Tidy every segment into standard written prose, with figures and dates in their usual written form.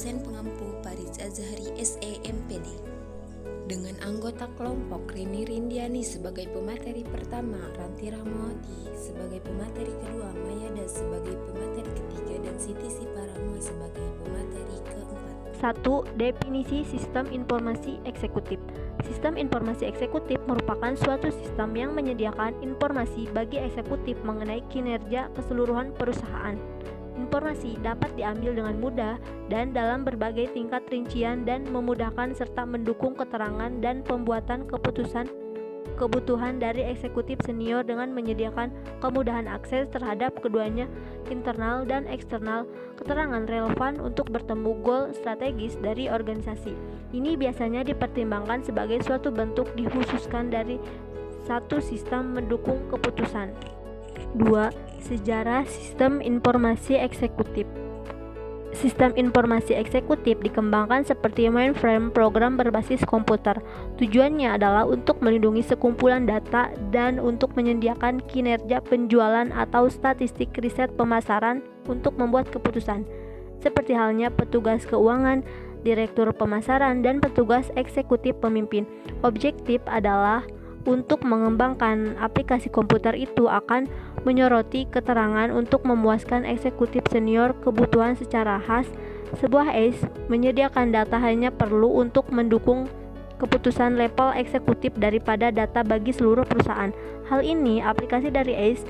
dosen pengampu Paris Azhari SEMPD. Dengan anggota kelompok Rini Rindiani sebagai pemateri pertama, Ranti Rahmawati sebagai pemateri kedua, Mayada sebagai pemateri ketiga, dan Siti Siparama sebagai pemateri keempat. 1. Definisi sistem informasi eksekutif. Sistem informasi eksekutif merupakan suatu sistem yang menyediakan informasi bagi eksekutif mengenai kinerja keseluruhan perusahaan. Informasi dapat diambil dengan mudah dan dalam berbagai tingkat rincian dan memudahkan serta mendukung keterangan dan pembuatan kebutuhan dari eksekutif senior dengan menyediakan kemudahan akses terhadap keduanya internal dan eksternal, keterangan relevan untuk bertemu goal strategis dari organisasi. Ini biasanya dipertimbangkan sebagai suatu bentuk dikhususkan dari satu sistem mendukung keputusan. 2. Sejarah sistem informasi eksekutif. Sistem informasi eksekutif dikembangkan seperti mainframe program berbasis komputer. Tujuannya adalah untuk melindungi sekumpulan data dan untuk menyediakan kinerja penjualan atau statistik riset pemasaran untuk membuat keputusan. Seperti halnya petugas keuangan, direktur pemasaran, dan petugas eksekutif pemimpin. Objektif adalah untuk mengembangkan aplikasi komputer itu akan menyoroti keterangan untuk memuaskan eksekutif senior kebutuhan secara khas. Sebuah ACE menyediakan data hanya perlu untuk mendukung keputusan level eksekutif daripada data bagi seluruh perusahaan. Hal ini aplikasi dari ACE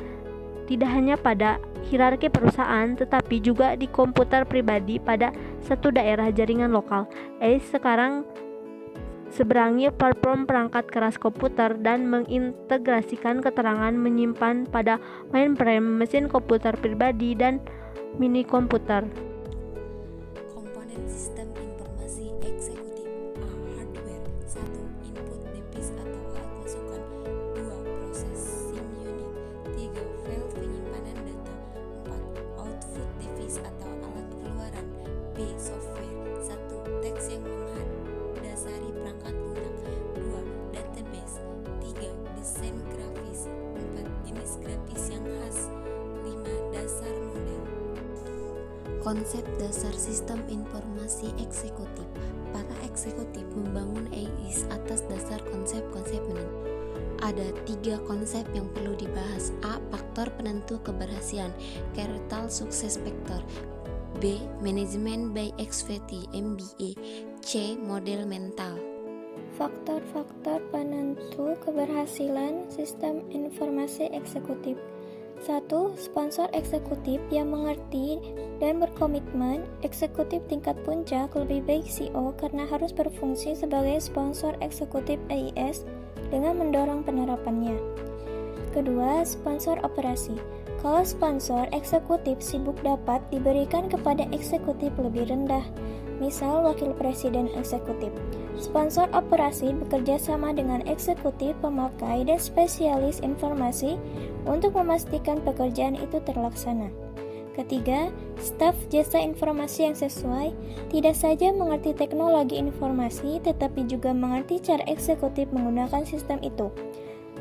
tidak hanya pada hierarki perusahaan tetapi juga di komputer pribadi pada satu daerah jaringan lokal. ACE sekarang seberangi platform perangkat keras komputer dan mengintegrasikan keterangan menyimpan pada mainframe, mesin komputer pribadi, dan mini komputer. Komponen sistem informasi eksekutif. A. Hardware. 1. Input device atau alat masukan. 2. Processing unit. 3. File penyimpanan data. 4. Output device atau alat keluaran. B. Software. 1. Teks yang dasari perangkat lunak. 2. Database. 3. Desain grafis. 4. Jenis grafis yang khas. 5. Dasar model. Konsep dasar sistem informasi eksekutif. Para eksekutif membangun AIS atas dasar konsep-konsep menentu. Ada 3 konsep yang perlu dibahas. A. Faktor penentu keberhasilan, Carroll Success Factor. B. Management by Expertise MBA. C. Model mental. Faktor-faktor penentu keberhasilan sistem informasi eksekutif. 1. Sponsor eksekutif yang mengerti dan berkomitmen. Eksekutif tingkat puncak, lebih baik CEO, karena harus berfungsi sebagai sponsor eksekutif AIS dengan mendorong penerapannya. Kedua, sponsor operasi. Kalau sponsor eksekutif sibuk dapat diberikan kepada eksekutif lebih rendah, misal wakil presiden eksekutif. Sponsor operasi bekerja sama dengan eksekutif, pemakai, dan spesialis informasi untuk memastikan pekerjaan itu terlaksana. Ketiga, staf jasa informasi yang sesuai tidak saja mengerti teknologi informasi, tetapi juga mengerti cara eksekutif menggunakan sistem itu.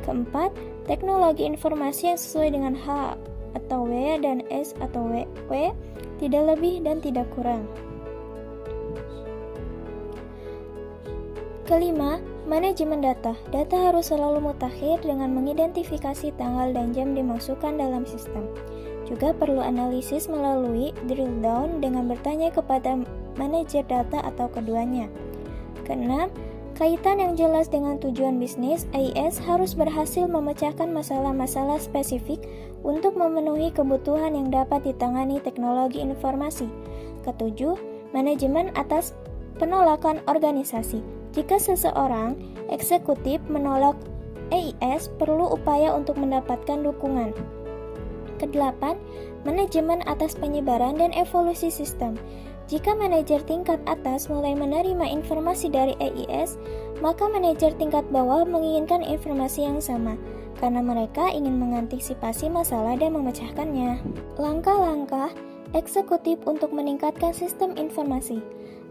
Keempat, teknologi informasi yang sesuai dengan H atau W dan S atau W, tidak lebih dan tidak kurang. Kelima, manajemen data. Data harus selalu mutakhir dengan mengidentifikasi tanggal dan jam dimasukkan dalam sistem. Juga perlu analisis melalui drill down dengan bertanya kepada manajer data atau keduanya. Keenam, kaitan yang jelas dengan tujuan bisnis. AIS harus berhasil memecahkan masalah-masalah spesifik untuk memenuhi kebutuhan yang dapat ditangani teknologi informasi. Ketujuh, manajemen atas penolakan organisasi. Jika seseorang eksekutif menolak AIS, perlu upaya untuk mendapatkan dukungan. Kedelapan, manajemen atas penyebaran dan evolusi sistem. Jika manajer tingkat atas mulai menerima informasi dari AIS, maka manajer tingkat bawah menginginkan informasi yang sama, karena mereka ingin mengantisipasi masalah dan memecahkannya. Langkah-langkah eksekutif untuk meningkatkan sistem informasi.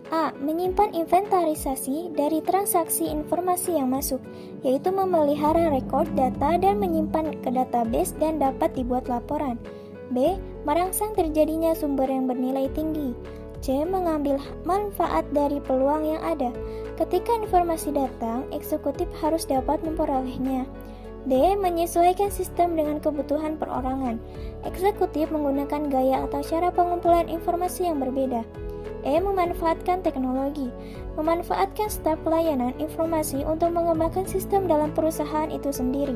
A. Menyimpan inventarisasi dari transaksi informasi yang masuk, yaitu memelihara rekod data dan menyimpan ke database dan dapat dibuat laporan. B. Merangsang terjadinya sumber yang bernilai tinggi. C. Mengambil manfaat dari peluang yang ada. Ketika informasi datang, eksekutif harus dapat memperolehnya. D. Menyesuaikan sistem dengan kebutuhan perorangan. Eksekutif menggunakan gaya atau cara pengumpulan informasi yang berbeda. E. Memanfaatkan teknologi. Memanfaatkan staf pelayanan informasi untuk mengembangkan sistem dalam perusahaan itu sendiri.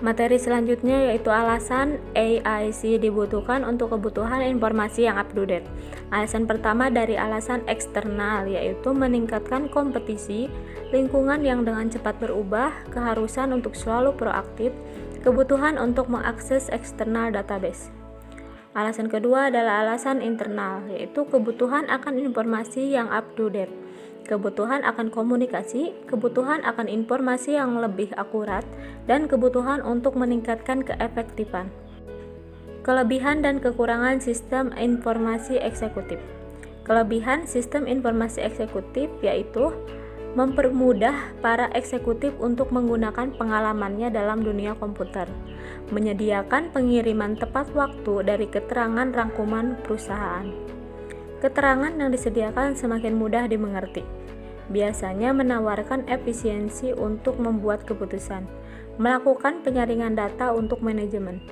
Materi selanjutnya yaitu alasan AIC dibutuhkan untuk kebutuhan informasi yang up to date. Alasan pertama dari alasan eksternal yaitu meningkatkan kompetisi, lingkungan yang dengan cepat berubah, keharusan untuk selalu proaktif, kebutuhan untuk mengakses eksternal database. Alasan kedua adalah alasan internal yaitu kebutuhan akan informasi yang up to date. Kebutuhan akan komunikasi, kebutuhan akan informasi yang lebih akurat, dan kebutuhan untuk meningkatkan keefektifan. Kelebihan dan kekurangan sistem informasi eksekutif. Kelebihan sistem informasi eksekutif yaitu mempermudah para eksekutif untuk menggunakan pengalamannya dalam dunia komputer, menyediakan pengiriman tepat waktu dari keterangan rangkuman perusahaan. Keterangan yang disediakan semakin mudah dimengerti. Biasanya menawarkan efisiensi untuk membuat keputusan, melakukan penyaringan data untuk manajemen,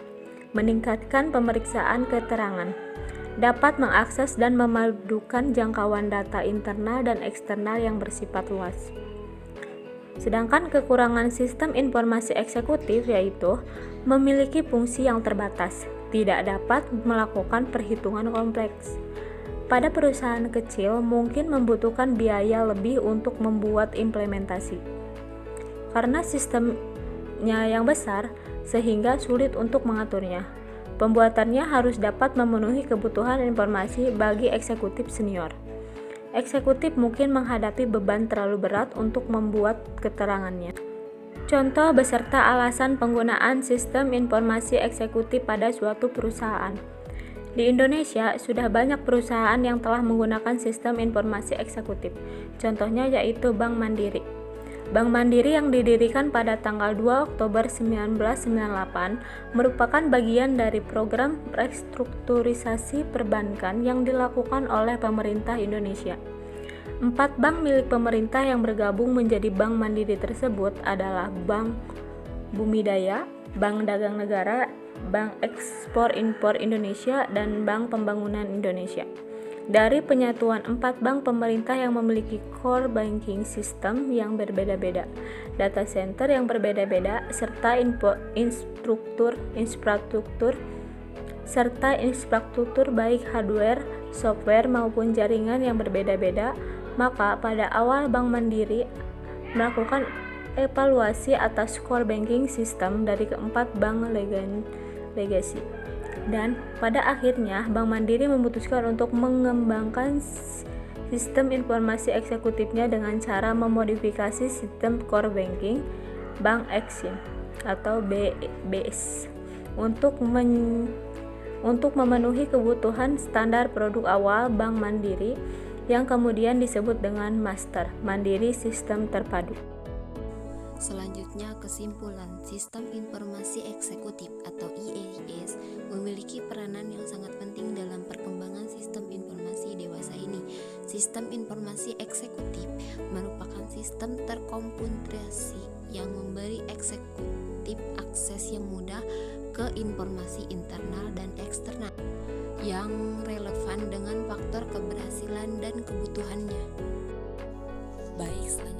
meningkatkan pemeriksaan keterangan, dapat mengakses dan memadukan jangkauan data internal dan eksternal yang bersifat luas. Sedangkan kekurangan sistem informasi eksekutif yaitu memiliki fungsi yang terbatas, tidak dapat melakukan perhitungan kompleks. Pada perusahaan kecil mungkin membutuhkan biaya lebih untuk membuat implementasi. Karena sistemnya yang besar, sehingga sulit untuk mengaturnya. Pembuatannya harus dapat memenuhi kebutuhan informasi bagi eksekutif senior. Eksekutif mungkin menghadapi beban terlalu berat untuk membuat keterangannya. Contoh beserta alasan penggunaan sistem informasi eksekutif pada suatu perusahaan. Di Indonesia, sudah banyak perusahaan yang telah menggunakan sistem informasi eksekutif. Contohnya yaitu Bank Mandiri. Bank Mandiri yang didirikan pada tanggal 2 Oktober 1998 merupakan bagian dari program restrukturisasi perbankan yang dilakukan oleh pemerintah Indonesia. 4 bank milik pemerintah yang bergabung menjadi Bank Mandiri tersebut adalah Bank Bumidaya, Bank Dagang Negara, Bank Ekspor-Impor Indonesia, dan Bank Pembangunan Indonesia. Dari penyatuan 4 bank pemerintah yang memiliki core banking system yang berbeda-beda, data center yang berbeda-beda, serta infrastruktur baik hardware, software maupun jaringan yang berbeda-beda, maka pada awal Bank Mandiri melakukan evaluasi atas core banking system dari keempat bank legasi. Dan pada akhirnya Bank Mandiri memutuskan untuk mengembangkan sistem informasi eksekutifnya dengan cara memodifikasi sistem core banking Bank Exim atau BS untuk memenuhi kebutuhan standar produk awal Bank Mandiri yang kemudian disebut dengan Master Mandiri Sistem Terpadu. Selanjutnya, kesimpulan sistem informasi eksekutif atau IEIS memiliki peranan yang sangat penting dalam perkembangan sistem informasi dewasa ini. Sistem informasi eksekutif merupakan sistem terkomputerasi yang memberi eksekutif akses yang mudah ke informasi internal dan eksternal yang relevan dengan faktor keberhasilan dan kebutuhannya. Baik, selanjutnya